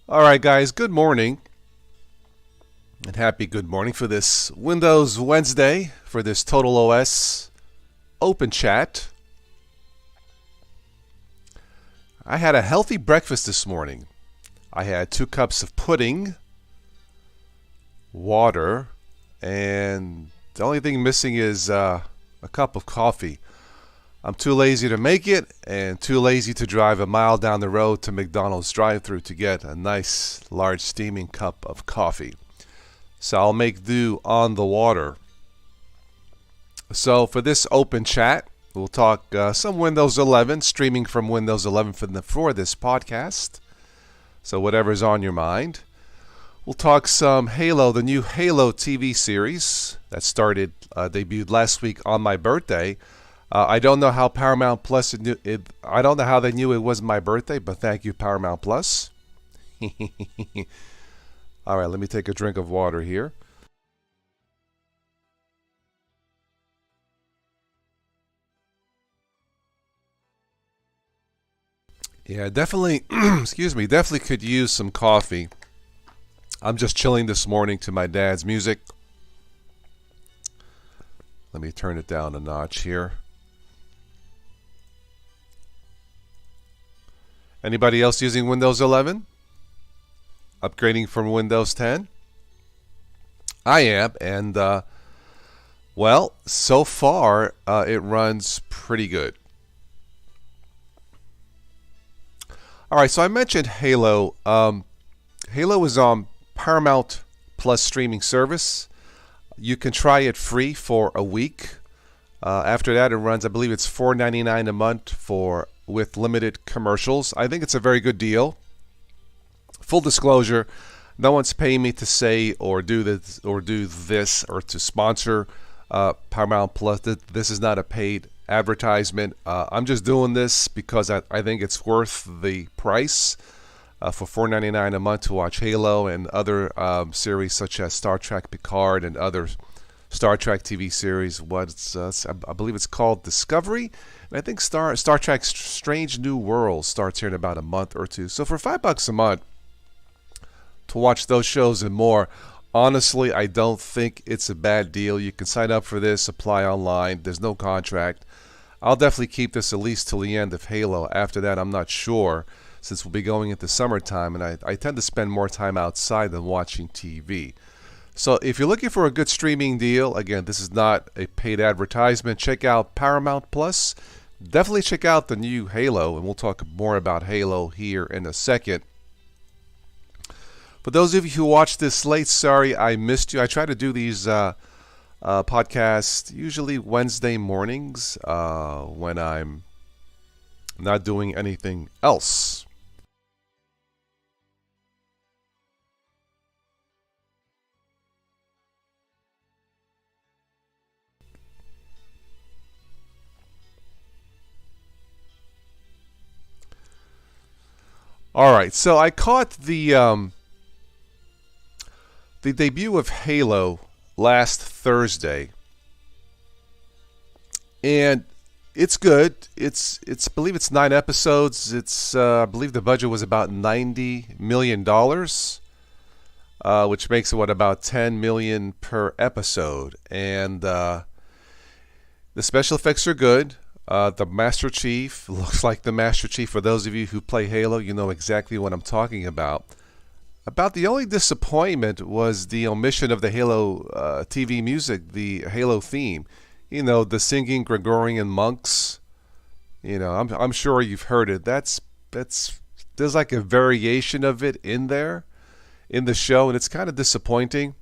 All right, guys, good morning and happy good morning for this Windows Wednesday for this Total OS open chat. I had a healthy breakfast this morning. I had 2 cups of pudding, water, and the only thing missing is a cup of coffee. I'm too lazy to make it and too lazy to drive a mile down the road to McDonald's drive-thru to get a nice large steaming cup of coffee. So I'll make do on the water. So for this open chat, we'll talk some Windows 11, streaming from Windows 11 for this podcast. So whatever's on your mind. We'll talk some Halo, the new Halo TV series that debuted last week on my birthday. I don't know how Paramount Plus I don't know how they knew it was my birthday, but thank you, Paramount Plus. All right, let me take a drink of water here. Yeah, definitely, definitely could use some coffee. I'm just chilling this morning to my dad's music. Let me turn it down a notch here. Anybody else using Windows 11? Upgrading from Windows 10? I am, and well, so far it runs pretty good. All right, so I mentioned Halo. Halo is on Paramount Plus streaming service. You can try it free for a week. After that, it runs, I believe it's $4.99 a month with limited commercials. I think it's a very good deal. Full disclosure, no one's paying me to say or do this or to sponsor Paramount Plus. This is not a paid advertisement. I'm just doing this because I think it's worth the price for $4.99 a month to watch Halo and other series such as Star Trek Picard and other Star Trek TV series. I believe it's called Discovery. And I think Star Trek Strange New Worlds starts here in about a month or two. So for $5 a month to watch those shows and more, honestly, I don't think it's a bad deal. You can sign up for this, apply online. There's no contract. I'll definitely keep this at least till the end of Halo. After that, I'm not sure, since we'll be going into summertime, and I tend to spend more time outside than watching TV. So if you're looking for a good streaming deal, again, this is not a paid advertisement. Check out Paramount Plus. Definitely check out the new Halo, and we'll talk more about Halo here in a second. For those of you who watched this late, sorry I missed you. I try to do these podcasts usually Wednesday mornings when I'm not doing anything else. All right, so I caught the debut of Halo last Thursday, and it's good. I believe it's 9 episodes. I believe the budget was about $90 million, which makes it about $10 million per episode, and the special effects are good. The Master Chief looks like the Master Chief. For those of you who play Halo, you know exactly what I'm talking about. About the only disappointment was the omission of the Halo TV music, the Halo theme. You know, the singing Gregorian monks. You know, I'm sure you've heard it. There's like a variation of it in there in the show, and it's kind of disappointing.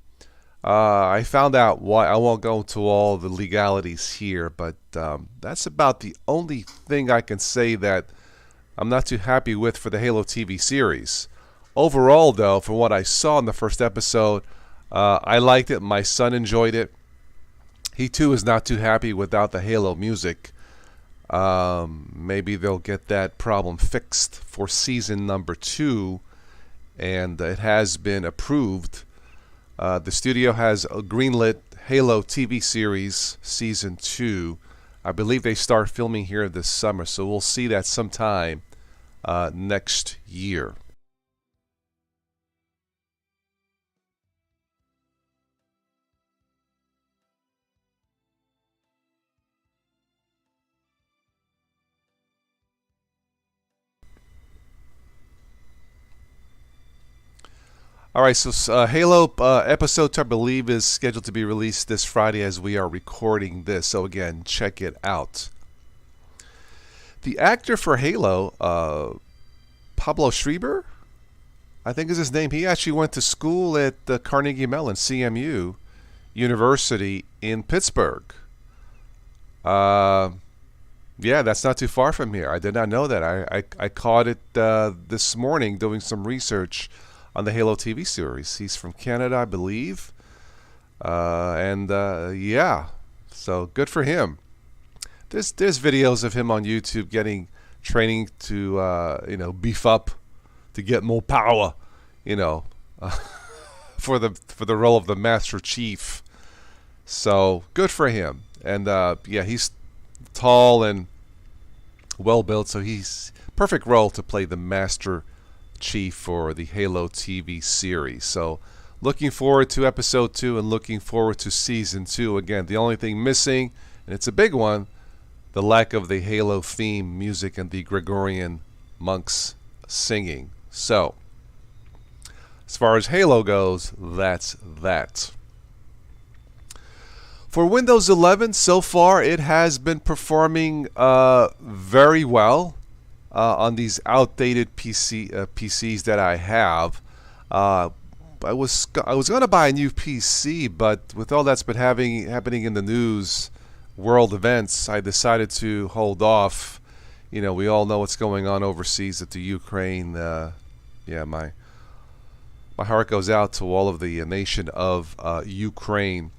I found out why. I won't go into all the legalities here, but that's about the only thing I can say that I'm not too happy with for the Halo TV series. Overall, though, from what I saw in the first episode, I liked it. My son enjoyed it. He, too, is not too happy without the Halo music. Maybe they'll get that problem fixed for season number 2, and it has been approved. The studio has greenlit Halo TV series season 2. I believe they start filming here this summer, so we'll see that sometime next year. All right, so Halo episode 2, I believe, is scheduled to be released this Friday as we are recording this. So again, check it out. The actor for Halo, Pablo Schreiber, I think is his name. He actually went to school at the Carnegie Mellon, CMU University in Pittsburgh. Yeah, that's not too far from here. I did not know that. I caught it this morning doing some research on the Halo TV series. He's from Canada, I believe. Yeah, so good for him. There's videos of him on YouTube getting training to beef up, to get more power, for the role of the Master Chief. So good for him. And yeah, he's tall and well built, so he's perfect role to play the Master Chief for the Halo TV series. So looking forward to episode 2 and looking forward to season 2. Again, the only thing missing, and it's a big one, the lack of the Halo theme music and the Gregorian monks singing. So as far as Halo goes, that's that. For Windows 11, so far it has been performing very well on these outdated PCs that I have. I was going to buy a new PC, but with all that's been happening in the news, world events, I decided to hold off. We all know what's going on overseas at the Ukraine. Yeah, my heart goes out to all of the nation of Ukraine.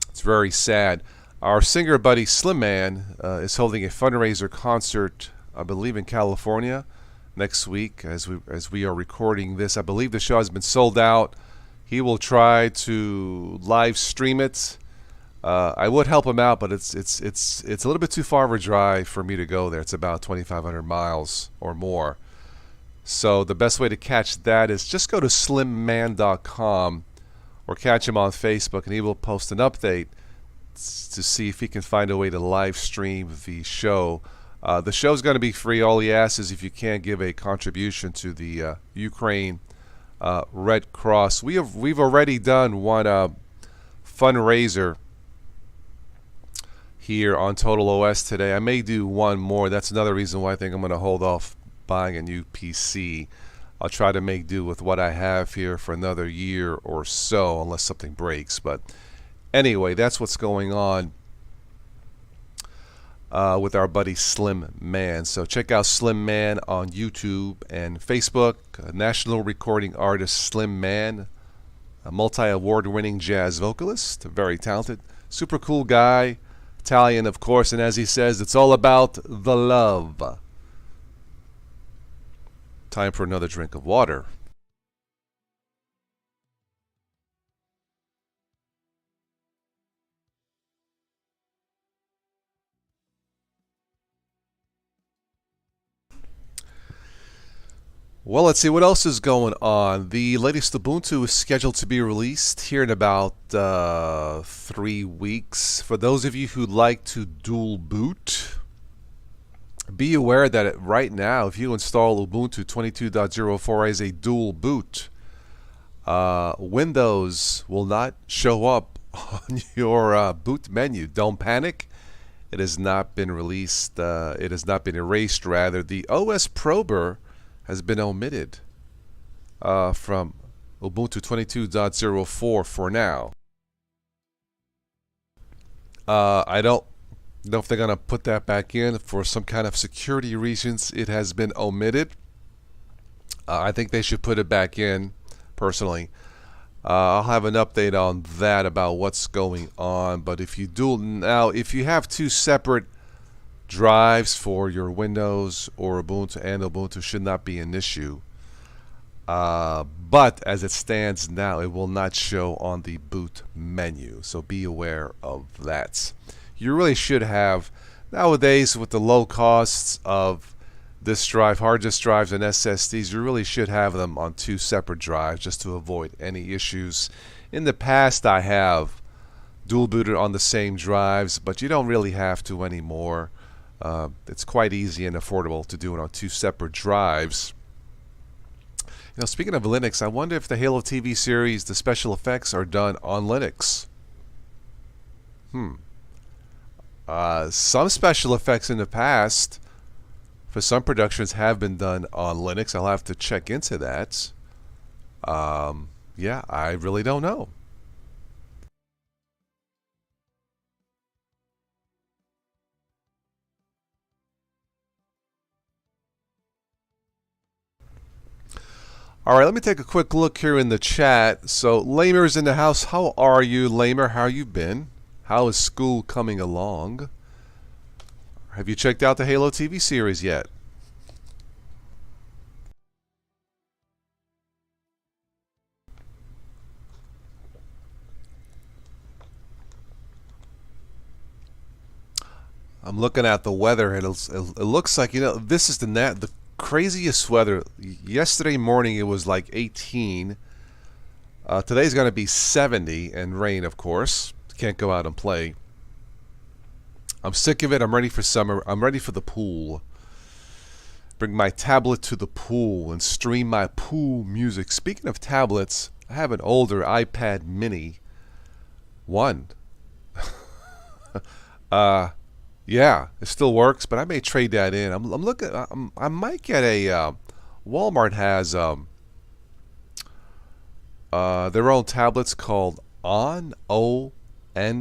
It's very sad. Our singer buddy Slim Man is holding a fundraiser concert, I believe, in California next week as we are recording this. I believe the show has been sold out. He will try to live stream it. I would help him out, but it's a little bit too far of a drive for me to go there. It's about 2,500 miles or more. So the best way to catch that is just go to slimman.com or catch him on Facebook, and he will post an update to see if he can find a way to live stream the show. The show's going to be free. All he asks is if you can give a contribution to the Ukraine Red Cross. We've already done one fundraiser here on Total OS today. I may do one more. That's another reason why I think I'm going to hold off buying a new PC. I'll try to make do with what I have here for another year or so, unless something breaks. But anyway, that's what's going on with our buddy Slim Man. So check out Slim Man on YouTube and Facebook. National recording artist Slim Man, a multi-award winning jazz vocalist, very talented, super cool guy, Italian of course, and as he says, it's all about the love. Time for another drink of water. Well, let's see what else is going on. The latest Ubuntu is scheduled to be released here in about 3 weeks. For those of you who'd like to dual boot, be aware that right now, if you install Ubuntu 22.04 as a dual boot, Windows will not show up on your boot menu. Don't panic. It has not been released. It has not been erased, rather. The OS prober has been omitted from Ubuntu 22.04 for now. I don't know if they're going to put that back in for some kind of security reasons. It has been omitted. I think they should put it back in, personally. I'll have an update on that about what's going on. But if you if you have two separate drives for your Windows or Ubuntu, and Ubuntu should not be an issue. But as it stands now, it will not show on the boot menu. So be aware of that. You really should have, nowadays with the low costs of disk drive, hard disk drives and SSDs, you really should have them on two separate drives just to avoid any issues. In the past I have dual booted on the same drives, but you don't really have to anymore. It's quite easy and affordable to do it on two separate drives. Speaking of Linux, I wonder if the Halo TV series, the special effects are done on Linux. Hmm. Some special effects in the past for some productions have been done on Linux. I'll have to check into that. Yeah, I really don't know. All right, let me take a quick look here in the chat. So, Lamer's in the house. How are you, Lamer? How you been? How is school coming along? Have you checked out the Halo TV series yet? I'm looking at the weather, and it looks like, this is the craziest weather. Yesterday morning it was like 18. Today's going to be 70 and rain, of course. Can't go out and play. I'm sick of it. I'm ready for summer. I'm ready for the pool. Bring my tablet to the pool and stream my pool music. Speaking of tablets, I have an older iPad mini. One. Yeah, it still works, but I may trade that in. I'm looking. I might get a. Walmart has their own tablets called ONN. They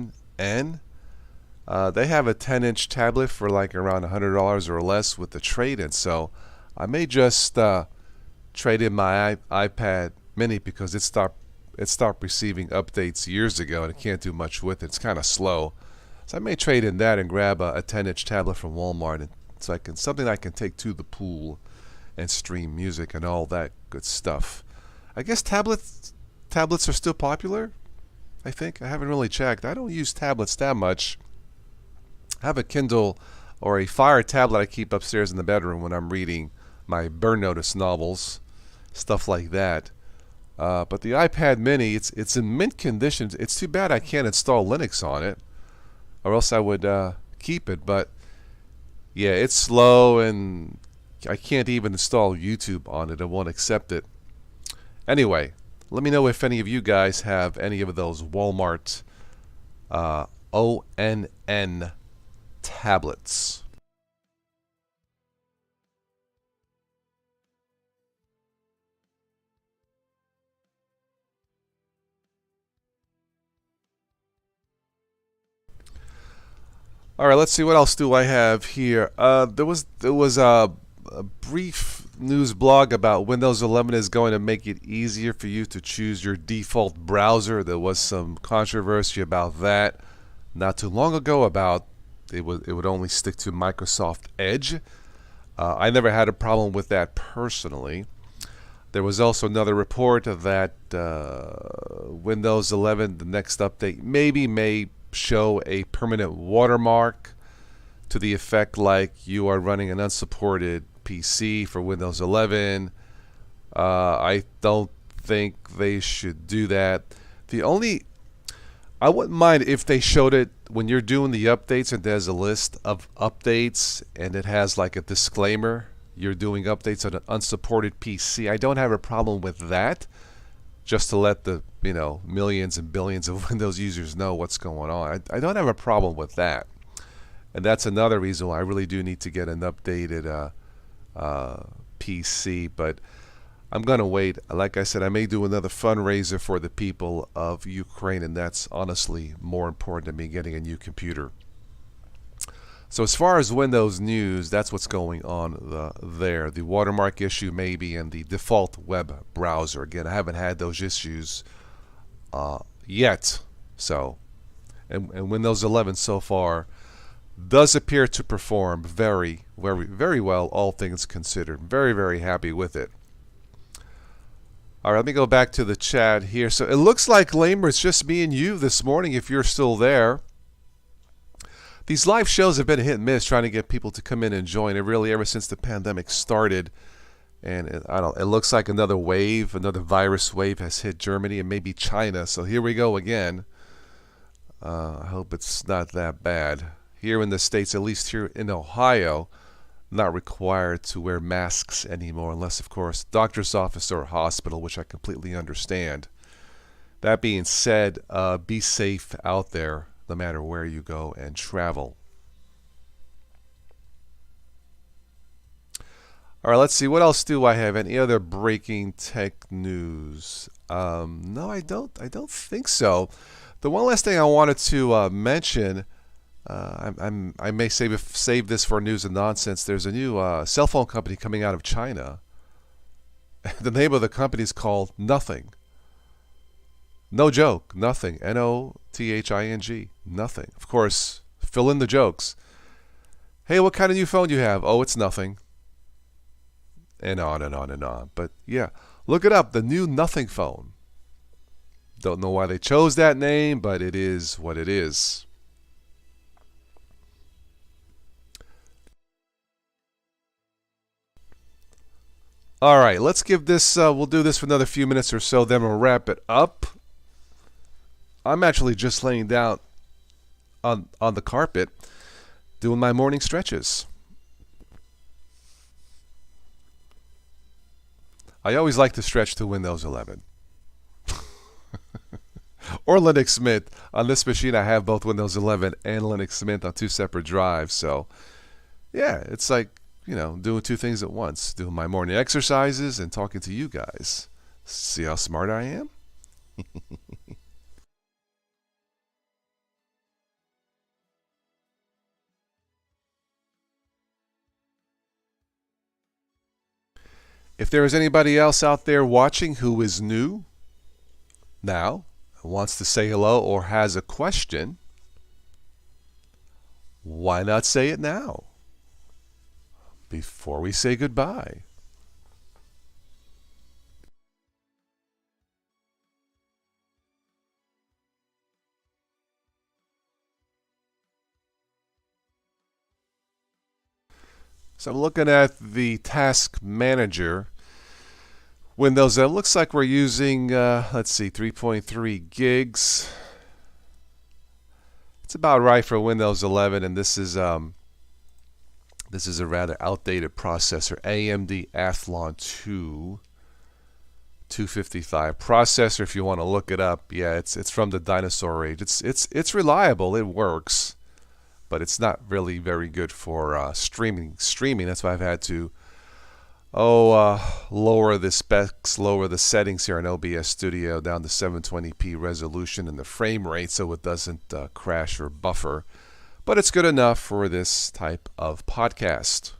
have a 10-inch tablet for like around $100 or less with the trade-in. So I may just trade in my iPad Mini because it stopped receiving updates years ago and it can't do much with it. It's kind of slow. So I may trade in that and grab a 10-inch tablet from Walmart, and so something I can take to the pool and stream music and all that good stuff. I guess tablets are still popular. I think I haven't really checked. I don't use tablets that much. I have a Kindle or a Fire tablet I keep upstairs in the bedroom when I'm reading my Burn Notice novels, stuff like that. But the iPad Mini, it's in mint condition. It's too bad I can't install Linux on it, or else I would keep it. But yeah, it's slow, and I can't even install YouTube on it. It won't accept it. Anyway, let me know if any of you guys have any of those Walmart ONN tablets. All right, let's see, what else do I have here. There was a brief news blog about Windows 11 is going to make it easier for you to choose your default browser. There was some controversy about that not too long ago about it would only stick to Microsoft Edge. I never had a problem with that personally. There was also another report that Windows 11, the next update, maybe may show a permanent watermark to the effect like you are running an unsupported PC for Windows 11. I don't think they should do that. I wouldn't mind if they showed it when you're doing the updates and there's a list of updates and it has like a disclaimer. You're doing updates on an unsupported PC. I don't have a problem with that, just to let the millions and billions of Windows users know what's going on. I don't have a problem with that. And that's another reason why I really do need to get an updated PC. But I'm going to wait. Like I said, I may do another fundraiser for the people of Ukraine, and that's honestly more important than me getting a new computer. So as far as Windows news, that's what's going on there. The watermark issue maybe, and the default web browser. Again, I haven't had those issues yet. So, and Windows 11 so far does appear to perform very, very, very well, all things considered. Very, very happy with it. All right, let me go back to the chat here. So it looks like, Lamer, it's just me and you this morning, if you're still there. These live shows have been a hit and miss trying to get people to come in and join. It really, ever since the pandemic started. And it looks like another virus wave has hit Germany and maybe China. So here we go again. I hope it's not that bad. Here in the States, at least here in Ohio, not required to wear masks anymore, unless, of course, doctor's office or hospital, which I completely understand. That being said, be safe out there no matter where you go and travel. All right, let's see. What else do I have? Any other breaking tech news? No, I don't. I don't think so. The one last thing I wanted to mention, I may save this for news and nonsense. There's a new cell phone company coming out of China. The name of the company is called Nothing. No joke, Nothing. Nothing. Nothing. Of course, fill in the jokes. Hey, what kind of new phone do you have? Oh, it's Nothing. And on and on and on. But yeah, look it up. The new Nothing phone. Don't know why they chose that name, but it is what it is. All right, let's give this, we'll do this for another few minutes or so, then we'll wrap it up. I'm actually just laying down on the carpet doing my morning stretches. I always like to stretch to Windows 11. Or Linux Mint. On this machine, I have both Windows 11 and Linux Mint on two separate drives. So, yeah, it's like, doing two things at once. Doing my morning exercises and talking to you guys. See how smart I am? If there is anybody else out there watching who is new now, wants to say hello or has a question, why not say it now before we say goodbye? So I'm looking at the task manager. Windows, it looks like we're using, let's see, 3.3 gigs. It's about right for Windows 11, and this is a rather outdated processor, AMD Athlon 255 processor. If you want to look it up, yeah, it's from the dinosaur age. It's reliable, it works, but it's not really very good for streaming. That's why I've had to lower the specs, lower the settings here in OBS Studio down to 720p resolution and the frame rate so it doesn't crash or buffer. But it's good enough for this type of podcast.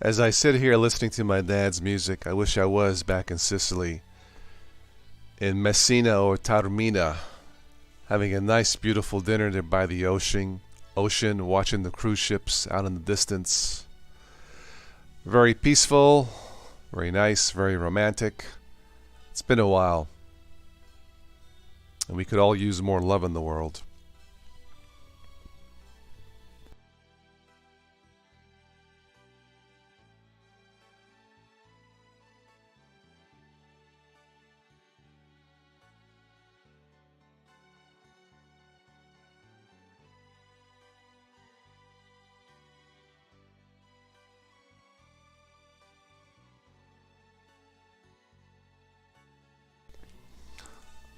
As I sit here listening to my dad's music, I wish I was back in Sicily, in Messina or Taormina, having a nice, beautiful dinner there by the ocean, watching the cruise ships out in the distance. Very peaceful, very nice, very romantic. It's been a while, and we could all use more love in the world.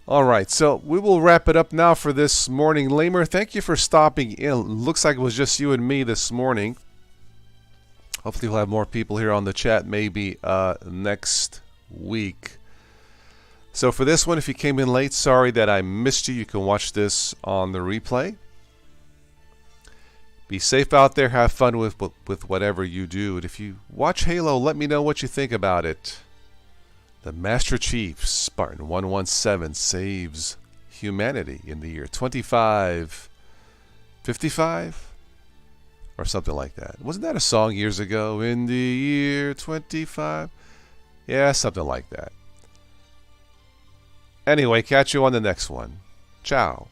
All right, so we will wrap it up now for this morning. Lamer, thank you for stopping in. Looks like it was just you and me this morning. Hopefully we'll have more people here on the chat maybe next week. So for this one, if you came in late, sorry that I missed you. You can watch this on the replay. Be safe out there. Have fun with whatever you do. And if you watch Halo, let me know what you think about it. The Master Chief, Spartan 117, saves humanity in the year 2555? Or something like that. Wasn't that a song years ago? In the year 25? Yeah, something like that. Anyway, catch you on the next one. Ciao.